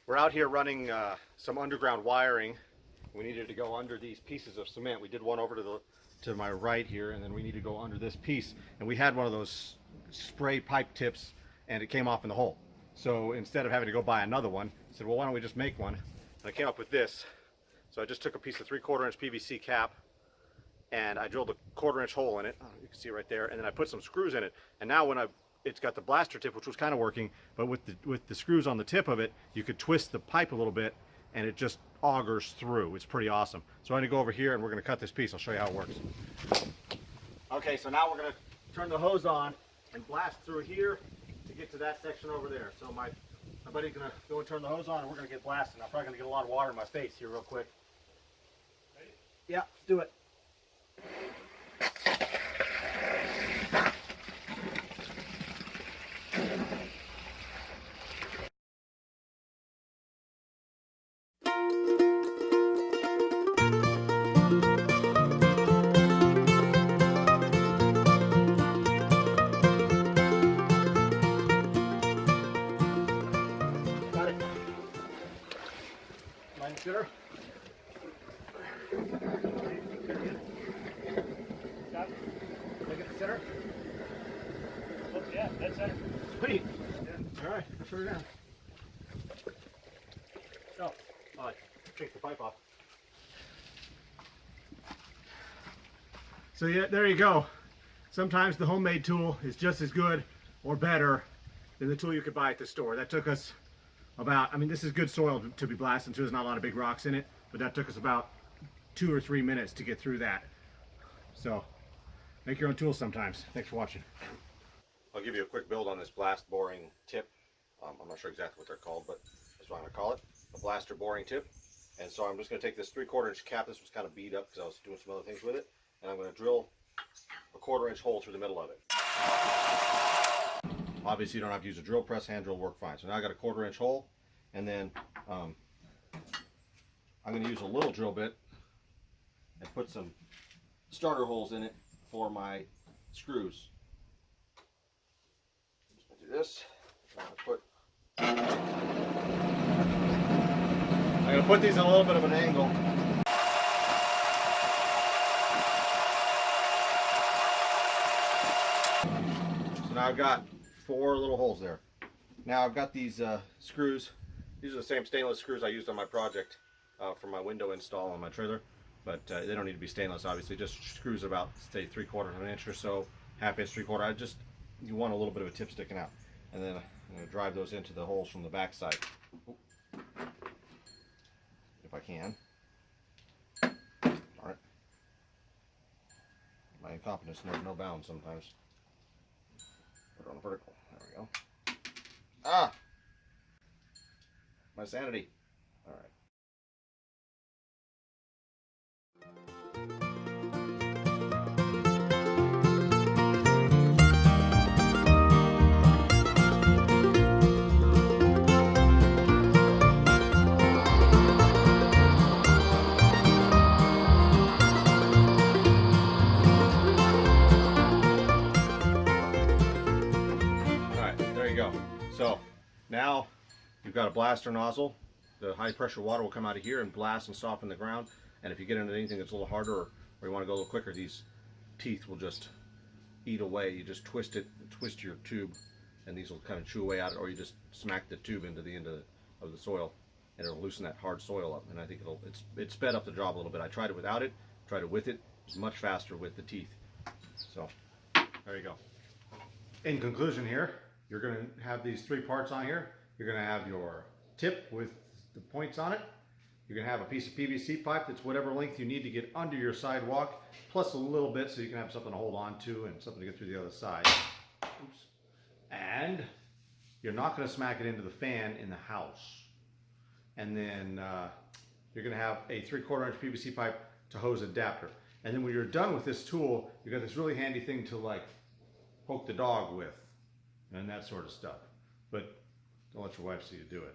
We're out here running some underground wiring. We needed to go under these pieces of cement. We did one over to my right here, and then we need to go under this piece. And we had one of those spray pipe tips, and it came off in the hole. So instead of having to go buy another one, I said, well, why don't we just make one? And I came up with this. So I just took a piece of 3/4 inch PVC cap, and I drilled a 1/4 inch hole in it. Oh, you can see right there. And then I put some screws in it. And now when it's got the blaster tip, which was kind of working, but with the screws on the tip of it, you could twist the pipe a little bit, and it just augers through. It's pretty awesome. So I'm gonna go over here and we're gonna cut this piece. I'll show you how it works. Okay, so now we're gonna turn the hose on and blast through here to get to that section over there. So my buddy's gonna go and turn the hose on, and we're gonna get blasting. I'm probably gonna get a lot of water in my face here real quick. Ready? Yeah, let's do it. Got it. Mine's gooder. Got it. Look at the center. Oh, yeah, that's center. Sweet. Yeah. All right, let's put it down. Oh, all right, take the pipe off. So yeah, there you go. Sometimes the homemade tool is just as good or better than the tool you could buy at the store. That took us about, I mean, this is good soil to be blasting through. There's not a lot of big rocks in it, but that took us about 2 or 3 minutes to get through that. So make your own tools sometimes. Thanks for watching. I'll give you a quick build on this blast boring tip. I'm not sure exactly what they're called, but that's what I'm going to call it. A blaster boring tip. And so I'm just going to take this 3/4 inch cap. This was kind of beat up because I was doing some other things with it. And I'm going to drill a 1/4 inch hole through the middle of it. Obviously you don't have to use a drill press, hand drill work fine. So now I got a 1/4 inch hole, and then I'm going to use a little drill bit and put some starter holes in it for my screws. I'm just going to do this. I'm going to put these at a little bit of an angle. So now I've got 4 little holes there. Now I've got these screws. These are the same stainless screws I used on my project for my window install on my trailer, but they don't need to be stainless, obviously. Just screws about, say, 3/4 of an inch or so, 1/2 inch, 3/4. You want a little bit of a tip sticking out, and then I'm going to drive those into the holes from the back side, if I can. All right. My incompetence knows no bounds sometimes. Put it on the vertical. There we go. Ah! My sanity. All right. So now you've got a blaster nozzle. The high pressure water will come out of here and blast and soften the ground. And if you get into anything that's a little harder, or you want to go a little quicker, these teeth will just eat away. You just twist it, twist your tube, and these will kind of chew away at it, or you just smack the tube into the end of the soil, and it'll loosen that hard soil up. And I think it's sped up the job a little bit. I tried it without it, tried it with it. It's much faster with the teeth. So there you go. In conclusion here, you're going to have these 3 parts on here. You're going to have your tip with the points on it. You're going to have a piece of PVC pipe that's whatever length you need to get under your sidewalk, plus a little bit so you can have something to hold on to and something to get through the other side. Oops. And you're not going to smack it into the fan in the house. And then you're going to have a 3/4 inch PVC pipe to hose adapter. And then when you're done with this tool, you've got this really handy thing to like poke the dog with and that sort of stuff. But don't let your wife see you do it.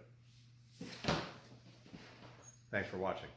Thanks for watching.